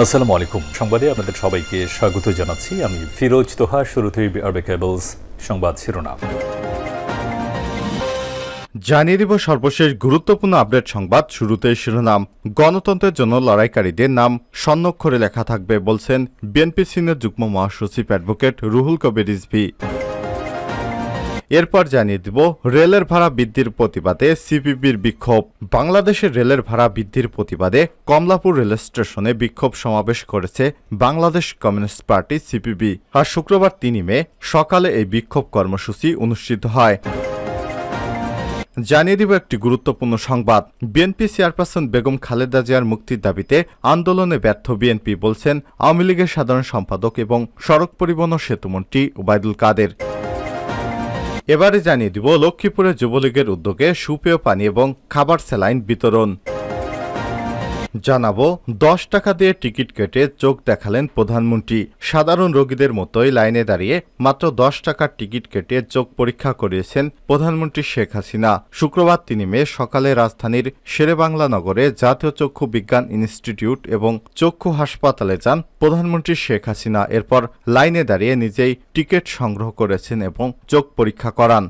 আসসালামু আলাইকুম। সংবাদে আপনাদের সবাইকে স্বাগত জানাচ্ছি। আমি ফিরোজ তোহা। শুরুতেই বিআরবি কেবলস সংবাদ শিরোনাম জানিয়ে দিব সর্বশেষ গুরুত্বপূর্ণ আপডেট সংবাদ। শুরুতেই শিরোনাম। গণতন্ত্রের জন্য লড়াইকারীদের নাম স্বর্ণাক্ষরে লেখা থাকবে বলছেন বিএনপি সিনিয়র যুগ্ম মহাসচিব অ্যাডভোকেট রুহুল কবির রিজভী। এরপর জানিয়ে দিব রেলের ভাড়া বৃদ্ধির প্রতিবাদে সিপিবির বিক্ষোভ। বাংলাদেশের রেলের ভাড়া বৃদ্ধির প্রতিবাদে কমলাপুর রেল স্টেশনে বিক্ষোভ সমাবেশ করেছে বাংলাদেশ কমিউনিস্ট পার্টি সিপিবি। আর শুক্রবার ৩ মে সকালে এই বিক্ষোভ কর্মসূচি অনুষ্ঠিত হয়। জানিয়ে দিব একটি গুরুত্বপূর্ণ সংবাদ। বিএনপি চেয়ারপারসন বেগম খালেদা জিয়ার মুক্তির দাবিতে আন্দোলনে ব্যর্থ বিএনপি বলছেন আওয়ামী লীগের সাধারণ সম্পাদক এবং সড়ক পরিবহন ও সেতুমন্ত্রী ওবায়দুল কাদের। এবারে জানিয়ে দিব লক্ষ্মীপুরে যুবলীগের উদ্যোগে সুপেয় পানি এবং খাবার স্যালাইন বিতরণ। জানাবো ১০ টাকা দিয়ে টিকিট কেটে চোখ দেখালেন প্রধানমন্ত্রী। সাধারণ রোগীদের মতোই লাইনে দাঁড়িয়ে মাত্র ১০ টাকার টিকিট কেটে চোখ পরীক্ষা করিয়েছেন প্রধানমন্ত্রী শেখ হাসিনা। শুক্রবার ৩ মে সকালে রাজধানীর শেরেবাংলা নগরে জাতীয় চক্ষু বিজ্ঞান ইনস্টিটিউট এবং চক্ষু হাসপাতালে যান প্রধানমন্ত্রী শেখ হাসিনা। এরপর লাইনে দাঁড়িয়ে নিজেই টিকিট সংগ্রহ করেছেন এবং চোখ পরীক্ষা করান।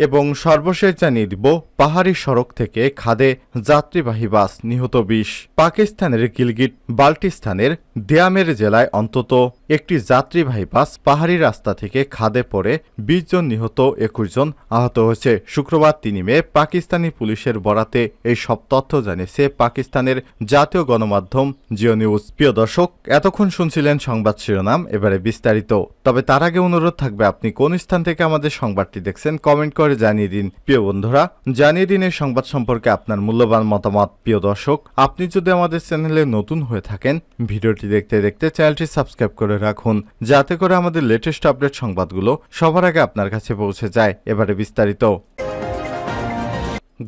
এবং সর্বশেষ জানিয়ে দিব পাহাড়ি সড়ক থেকে খাদে যাত্রীবাহী বাস, নিহত ২০। পাকিস্তানের গিলগিট বাল্টিস্তানের দিয়ামের জেলায় অন্তত একটি যাত্রীবাহী বাস পাহাড়ি রাস্তা থেকে খাদে পড়ে ২০ জন নিহত, ২১ জন আহত হয়েছে। শুক্রবার ৩ মে পাকিস্তানি পুলিশের বরাতে এই সব তথ্য জানিয়েছে পাকিস্তানের জাতীয় গণমাধ্যম জিও নিউজ। প্রিয় দর্শক, এতক্ষণ শুনছিলেন সংবাদ শিরোনাম, এবারে বিস্তারিত। তবে তার আগে অনুরোধ থাকবে, আপনি কোন স্থান থেকে আমাদের সংবাদটি দেখছেন কমেন্ট করে জানিয়ে দিন। প্রিয় বন্ধুরা, জানিয়ে দিন এই সংবাদ সম্পর্কে আপনার মূল্যবান মতামত। প্রিয় দর্শক, আপনি যদি আমাদের চ্যানেলে নতুন হয়ে থাকেন, ভিডিওটি দেখতে দেখতে চ্যানেলটি সাবস্ক্রাইব করে রাখুন, যাতে করে আমাদের লেটেস্ট আপডেট সংবাদগুলো সবার আগে আপনার কাছে পৌঁছে যায়। এবারে বিস্তারিত।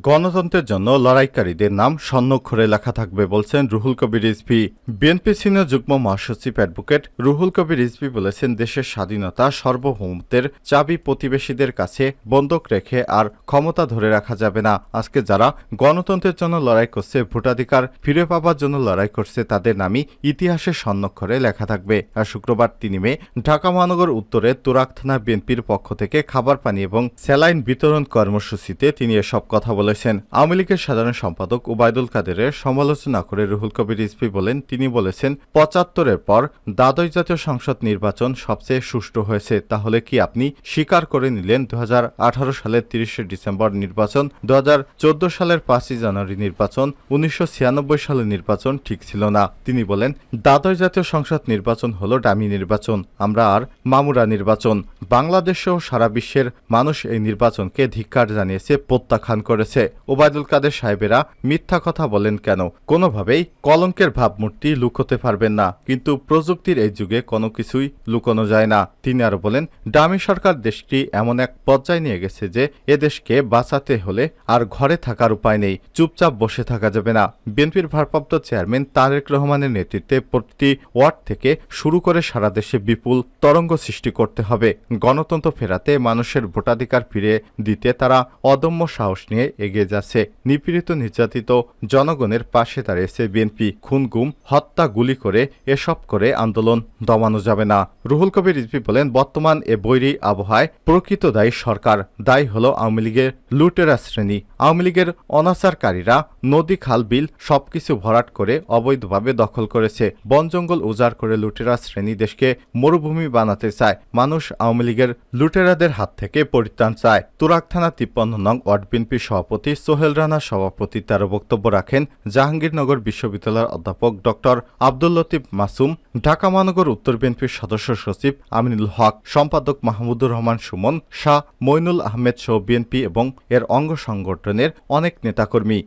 গণতন্ত্রের জন্য লড়াইকারীদের নাম স্বর্ণাক্ষরে লেখা থাকবে বলছেন রুহুল কবির রিজভী। বিএনপি সিনিয়র যুগ্ম মহাসচিব অ্যাডভোকেট রুহুল কবির রিজভী বলেছেন, দেশের স্বাধীনতা সার্বভৌমত্বের চাবি প্রতিবেশীদের কাছে বন্ধক রেখে আর ক্ষমতা ধরে রাখা যাবে না। আজকে যারা গণতন্ত্রের জন্য লড়াই করছে, ভোটাধিকার ফিরে পাবার জন্য লড়াই করছে, তাদের নামই ইতিহাসে স্বর্ণাক্ষরে লেখা থাকবে। আর শুক্রবার ৩ মে ঢাকা মহানগর উত্তরে তুরাগ থানা বিএনপির পক্ষ থেকে খাবার পানি এবং স্যালাইন বিতরণ কর্মসূচিতে তিনি এসব কথা বলেছেন। আওয়ামী লীগের সাধারণ সম্পাদক ওবায়দুল কাদেরের সমালোচনা করে রুহুল কবির রিজভী বলেন, তিনি বলেছেন ৭৫-এর পর দ্বাদশ জাতীয় সংসদ নির্বাচন সবচেয়ে সুষ্ঠু হয়েছে। তাহলে কি আপনি স্বীকার করে নিলেন ২০১৮ সালের ৩০শে ডিসেম্বর নির্বাচন, ২০১৪ সালের ৫ই জানুয়ারি নির্বাচন, ১৯৯৬ সালের নির্বাচন ঠিক ছিল না? তিনি বলেন, দ্বাদশ জাতীয় সংসদ নির্বাচন হলো ডামি নির্বাচন, আমরা আর মামুরা নির্বাচন। বাংলাদেশ সহ সারা বিশ্বের মানুষ এই নির্বাচনকে ধিক্কার জানিয়েছে, প্রত্যাখ্যান করেছে। ওবায়দুল কাদের সাহেবেরা মিথ্যা কথা বলেন কেন? কোনোভাবেই কলঙ্কের ভাবমূর্তি লুকোতে পারবেন না, কিন্তু প্রযুক্তির এই যুগে কোনো কিছুই লুকোনো যায় না। তিনি আরো বলেন, ডামি সরকার দেশটি এমন এক পর্যায়ে নিয়ে গেছে যে এদেশকে বাঁচাতে হলে আর ঘরে থাকার উপায় নেই, চুপচাপ বসে থাকা যাবে না। বিএনপির ভারপ্রাপ্ত চেয়ারম্যান তারেক রহমানের নেতৃত্বে প্রতিটি ওয়ার্ড থেকে শুরু করে সারা দেশে বিপুল তরঙ্গ সৃষ্টি করতে হবে। গণতন্ত্র ফেরাতে, মানুষের ভোটাধিকার ফিরে দিতে তারা অদম্য সাহস নিয়ে এগিয়ে যাচ্ছে। নিপীড়িত নির্যাতিত জনগণের পাশে দাঁড়িয়েছে বিএনপি। খুন, গুম, হত্যা, গুলি করে এসব করে আন্দোলন দমানো যাবে না। রুহুল কবির রিজভী বলেন, বর্তমান এ বৈরী আবহাওয়ায় প্রকৃত দায়ী সরকার। দায়ী হল আওয়ামী লীগের লুটেরা শ্রেণী। আওয়ামী লীগের অনাচারকারীরা নদী, খাল, বিল সবকিছু ভরাট করে অবৈধভাবে দখল করেছে। বন জঙ্গল উজাড় করে লুটেরা শ্রেণী দেশকে মরুভূমি বানাতে চায়। মানুষ আওয়ামী লীগের লুটেরাদের হাত থেকে পরিত্রাণ চায়। তুরাগ থানা ৫৩ নং ওয়ার্ড বিএনপি সভাপতি সোহেল রানার সভাপতিত্বে বক্তব্য রাখেন জাহাঙ্গীরনগর বিশ্ববিদ্যালয়ের অধ্যাপক ডক্টর আব্দুল লতিফ মাসুম, ঢাকা মহানগর উত্তর বিএনপির সদস্য সচিব আমিনুল হক, সম্পাদক মাহমুদুর রহমান সুমন, শাহ মইনুল আহমেদ সহ বিএনপি এবং এর অঙ্গ সংগঠনের অনেক নেতাকর্মী।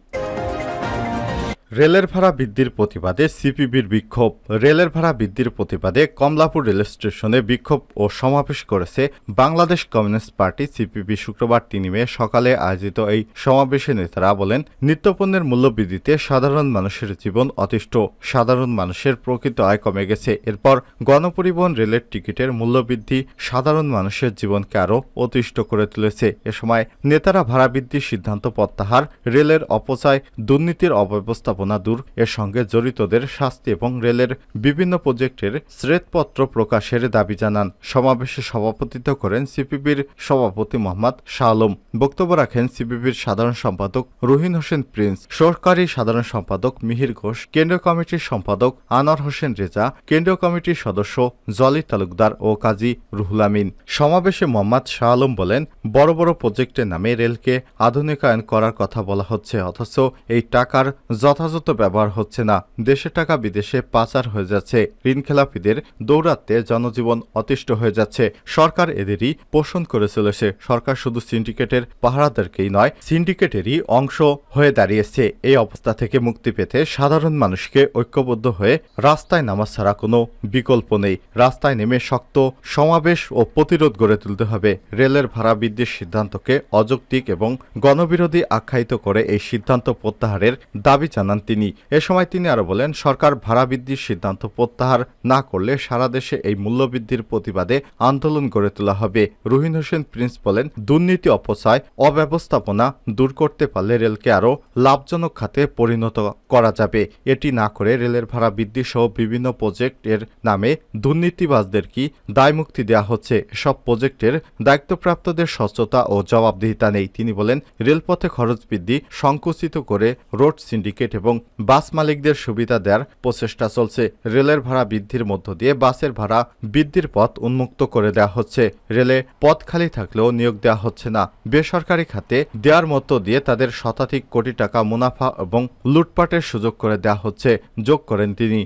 রেলের ভাড়া বৃদ্ধির প্রতিবাদে সিপিবির বিক্ষোভ। রেলের ভাড়া বৃদ্ধির প্রতিবাদে কমলাপুর রেল স্টেশনে বিক্ষোভ ও সমাবেশ করেছে বাংলাদেশ কমিউনিস্ট পার্টি সিপিবি। শুক্রবার ৩ মে সকালে আয়োজিত এই সমাবেশে নেতারা বলেন, নিত্যপণ্যের মূল্যবৃদ্ধিতে সাধারণ মানুষের জীবন অতিষ্ঠ, সাধারণ মানুষের প্রকৃত আয় কমে গেছে। এরপর গণপরিবহন রেলের টিকিটের মূল্যবৃদ্ধি সাধারণ মানুষের জীবনকে আরও অতিষ্ঠ করে তুলেছে। এ সময় নেতারা ভাড়া বৃদ্ধির সিদ্ধান্ত প্রত্যাহার, রেলের অপচয়, দুর্নীতির অব্যবস্থাপনা ব্যবস্থাপনা দূর এর সঙ্গে জড়িতদের শাস্তি এবং রেলের বিভিন্ন প্রজেক্টের শ্বেতপত্র প্রকাশের দাবি জানান। সমাবেশে সভাপতিত্ব করেন সিপিবির সভাপতি মোহাম্মদ শাহ আলম। বক্তব্য রাখেন সিপিবির সাধারণ সম্পাদক রুহিন হোসেন প্রিন্স, সহকারী সাধারণ সম্পাদক মিহির ঘোষ, কেন্দ্রীয় কমিটির সম্পাদক আনোয়ার হোসেন রেজা, কেন্দ্রীয় কমিটির সদস্য জলি তালুকদার ও কাজী রুহুল আমিন। সমাবেশে মোহাম্মদ শাহ আলম বলেন, বড় বড় প্রজেক্টের নামে রেলকে আধুনিকায়ন করার কথা বলা হচ্ছে, অথচ এই টাকার যথাযথ ব্যবহার হচ্ছে না। দেশের টাকা বিদেশে পাচার হয়ে যাচ্ছে। ঋণখেলাপিদের দৌরাত্মে জনজীবন অতিষ্ঠ হয়ে যাচ্ছে। সরকার এদেরই পোষণ করে চলেছে। সরকার শুধু সিন্ডিকেটের পাহারাদারকেই নয়, সিন্ডিকেটেরই অংশ হয়ে দাঁড়িয়েছে। এই অবস্থা থেকে মুক্তি পেতে সাধারণ মানুষকে ঐক্যবদ্ধ হয়ে রাস্তায় নামা ছাড়া কোনো বিকল্প নেই। রাস্তায় নেমে শক্ত সমাবেশ ও প্রতিরোধ গড়ে তুলতে হবে। রেলের ভাড়া বৃদ্ধির সিদ্ধান্তকে অযৌক্তিক এবং গণবিরোধী আখ্যায়িত করে এই সিদ্ধান্ত প্রত্যাহারের দাবি জানান তিনি। এ সময় তিনি আরো বলেন, সরকার ভাড়া বৃদ্ধির সিদ্ধান্ত প্রত্যাহার না করলে সারা দেশে এই মূল্যবৃদ্ধির প্রতিবাদে আন্দোলন গড়ে তোলা হবে। রুহিন হোসেন প্রিন্স বলেন, দুর্নীতি, অপচয়, অব্যবস্থাপনা দূর করতে পারলে রেলকে আরও লাভজনক খাতে পরিণত করা যাবে। এটি না করে রেলের ভাড়া বৃদ্ধি সহ বিভিন্ন প্রজেক্টের নামে দুর্নীতিবাজদের কি দায়মুক্তি দেওয়া হচ্ছে। এসব প্রজেক্টের দায়িত্বপ্রাপ্তদের স্বচ্ছতা ও জবাবদিহিতা নেই। তিনি বলেন, রেলপথে খরচ বৃদ্ধি সংকুচিত করে রোড সিন্ডিকেট এবং বাস মালিকদের সুবিধা দেওয়ার প্রচেষ্টা চলছে। রেলের ভাড়া বৃদ্ধির মধ্য দিয়ে বাসের ভাড়া বৃদ্ধির পথ উন্মুক্ত করে দেওয়া হচ্ছে। রেলে পথ খালি থাকলেও নিয়োগ দেওয়া হচ্ছে না। বেসরকারি খাতে দেওয়ার মধ্য দিয়ে তাদের শতাধিক কোটি টাকা মুনাফা এবং লুটপাটের সুযোগ করে দেওয়া হচ্ছে, যোগ করেন তিনি।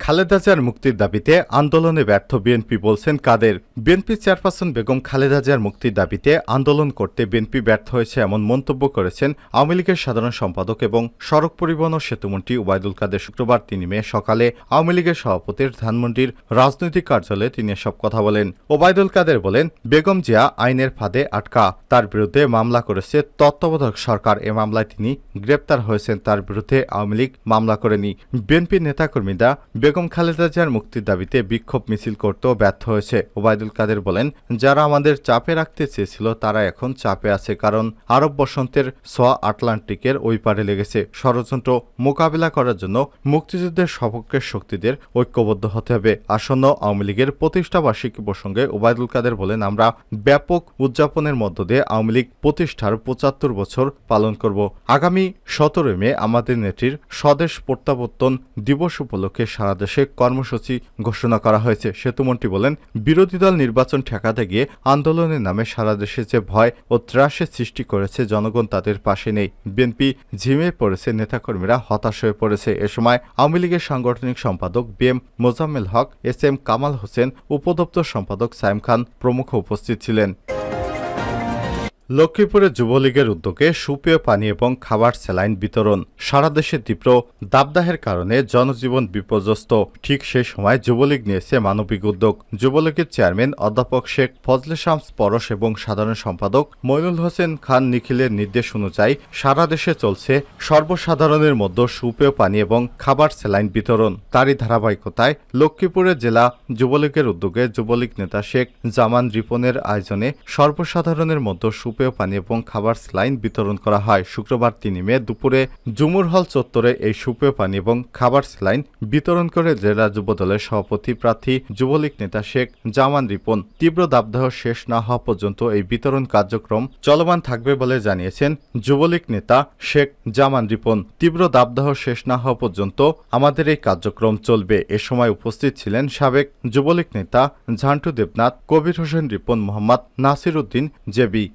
খালেদা জিয়ার মুক্তির দাবিতে আন্দোলনে ব্যর্থ বিএনপি বলছেন কাদের। বিএনপি চেয়ারপারসন বেগম খালেদা জিয়ার মুক্তির দাবিতে আন্দোলন করতে বিএনপি ব্যর্থ হয়েছে এমন মন্তব্য করেছেন আওয়ামী লীগের সাধারণ সম্পাদক এবং সড়ক পরিবহন ও সেতুমন্ত্রী ওবায়দুল কাদের। শুক্রবার ৩ মে সকালে আওয়ামী লীগের সভাপতির ধানমন্ডির রাজনৈতিক কার্যালয়ে তিনি এসব কথা বলেন। ওবায়দুল কাদের বলেন, বেগম জিয়া আইনের ফাঁদে আটকা, তার বিরুদ্ধে মামলা করেছে তত্ত্বাবধায়ক সরকার। এ মামলায় তিনি গ্রেপ্তার হয়েছেন, তার বিরুদ্ধে আওয়ামী লীগ মামলা করেনি। বিএনপির নেতাকর্মীরা বেগম খালেদা জিয়ার মুক্তির দাবিতে বিক্ষোভ মিছিল করতেও ব্যর্থ হয়েছে। ওবায়দুল কাদের বলেন, যারা আমাদের চাপে রাখতে চেয়েছিল তারা এখন চাপে আছে, কারণ আরব বসন্তের সোয়া আটলান্টিকের ওই পারে লেগেছে। ষড়যন্ত্র মোকাবিলা করার জন্য মুক্তিযুদ্ধের সপক্ষের শক্তিদের ঐক্যবদ্ধ হতে হবে। আসন্ন আওয়ামী লীগের প্রতিষ্ঠাবার্ষিকী প্রসঙ্গে ওবায়দুল কাদের বলেন, আমরা ব্যাপক উদযাপনের মধ্য দিয়ে আওয়ামী লীগ প্রতিষ্ঠার ৭৫ বছর পালন করব। আগামী ১৭ মে আমাদের নেত্রীর স্বদেশ প্রত্যাবর্তন দিবস উপলক্ষে সারা দেশে কর্মসূচি ঘোষণা করা হয়েছে। সেতুমন্ত্রী বলেন, বিরোধী দল নির্বাচন ঠেকাতে গিয়ে আন্দোলনের নামে সারা দেশে যে ভয় ও ত্রাসের সৃষ্টি করেছে, জনগণ তাদের পাশে নেই। বিএনপি ঝিমিয়ে পড়েছে, নেতাকর্মীরা হতাশ হয়ে পড়েছে। এ সময় আওয়ামী লীগের সাংগঠনিক সম্পাদক বিএম মোজাম্মেল হক, এসএম কামাল হোসেন, উপদপ্তর সম্পাদক সাইম খান প্রমুখ উপস্থিত ছিলেন। লক্ষ্মীপুরে যুবলীগের উদ্যোগে সুপেয় পানি এবং খাবার স্যালাইন বিতরণ। সারা দেশে তীব্র দাবদাহের কারণে জনজীবন বিপর্যস্ত। ঠিক সেই সময় যুবলীগ নিয়েছে মানবিক উদ্যোগ। যুবলীগের চেয়ারম্যান অধ্যাপক শেখ ফজলে শামস পরশ এবং সাধারণ সম্পাদক মইনুল হোসেন খান নিখিলের নির্দেশ অনুযায়ী সারা দেশে চলছে সর্বসাধারণের মধ্যে সুপেয় পানি এবং খাবার স্যালাইন বিতরণ। তারই ধারাবাহিকতায় লক্ষ্মীপুরে জেলা যুবলীগের উদ্যোগে যুবলীগ নেতা শেখ জামান রিপনের আয়োজনে সর্বসাধারণের মধ্যে সুপেয় পানি এবং খাবার স্যালাইন বিতরণ করা হয়। শুক্রবার ৩ মে দুপুরে জুমুর হল চত্বরে এই সুপেয় পানি এবং খাবার স্যালাইন বিতরণ করে জেলা যুবদলের সভাপতি প্রার্থী যুবলীগ নেতা শেখ জামান রিপন। তীব্র দাবদাহ শেষ না হওয়া পর্যন্ত এই বিতরণ কার্যক্রম চলমান থাকবে বলে জানিয়েছেন যুবলীগ নেতা শেখ জামান রিপন। তীব্র দাবদাহ শেষ না হওয়া পর্যন্ত আমাদের এই কার্যক্রম চলবে। এ সময় উপস্থিত ছিলেন সাবেক যুবলীগ নেতা ঝান্টু দেবনাথ, কবির হোসেন রিপন, মোহাম্মদ নাসির উদ্দিন জেবি।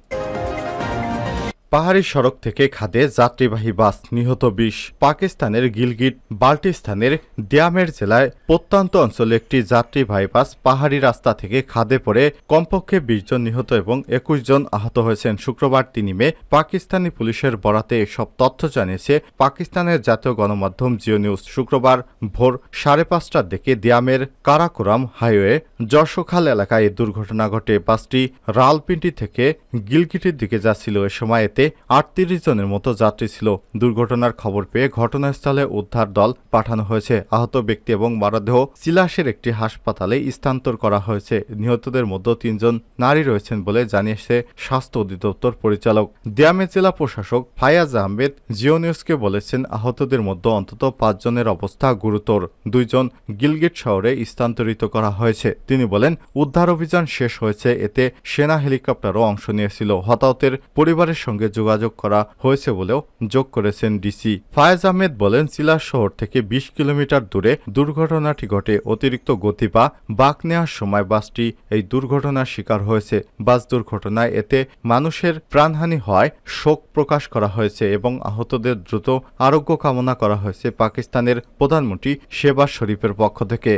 পাহাড়ি সড়ক থেকে খাদে যাত্রীবাহী বাস, নিহত ২০। পাকিস্তানের গিলগিট বাল্টিস্তানের দিয়ামের জেলায় প্রত্যন্ত অঞ্চলে একটি যাত্রীবাহী বাস পাহাড়ি রাস্তা থেকে খাদে পড়ে কমপক্ষে ২০ জন নিহত এবং ২১ জন আহত হয়েছেন। শুক্রবার ৩ মে পাকিস্তানি পুলিশের বরাতে এসব তথ্য জানিয়েছে পাকিস্তানের জাতীয় গণমাধ্যম জিও নিউজ। শুক্রবার ভোর ৫:৩০টার দিকে দিয়ামের কারাকোরাম হাইওয়ে জর্শখাল এলাকায় এই দুর্ঘটনা ঘটে। বাসটি রাওয়ালপিন্ডি থেকে গিলগিটের দিকে যাচ্ছিল। এ সময় এতে ৩৮ জনের মতো যাত্রী ছিল। দুর্ঘটনার খবর পেয়ে ঘটনাস্থলে উদ্ধার দল পাঠানো হয়েছে। আহত ব্যক্তি এবং মরদেহ সিলাসের একটি হাসপাতালে স্থানান্তর করা হয়েছে। নিহতদের মধ্যে ৩ জন নারী রয়েছেন বলে জানিয়েছে স্বাস্থ্য অধিদপ্তর পরিচালক। দিয়ামে জেলা প্রশাসক ফায়াজ আহমেদ জিও নিউজকে বলেছেন, আহতদের মধ্যে অন্তত ৫ জনের অবস্থা গুরুতর। ২ জন গিলগিট শহরে স্থানান্তরিত করা হয়েছে। তিনি বলেন, উদ্ধার অভিযান শেষ হয়েছে, এতে সেনা হেলিকপ্টারও অংশ নিয়েছিল। হতাহতের পরিবারের সঙ্গে যোগাযোগ করা হয়েছে বলেও যোগ করেছেন ডিসি। ফায়াজ আহমেদ বলেন, সিলাস শহর থেকে ২০ কিলোমিটার দূরে দুর্ঘটনাটি ঘটে। অতিরিক্ত গতি বা বাঁক নেওয়ার সময় বাসটি এই দুর্ঘটনার শিকার হয়েছে। বাস দুর্ঘটনায় এতে মানুষের প্রাণহানি হওয়ায় শোক প্রকাশ করা হয়েছে এবং আহতদের দ্রুত আরোগ্য কামনা করা হয়েছে পাকিস্তানের প্রধানমন্ত্রী শেহবাজ শরীফের পক্ষ থেকে।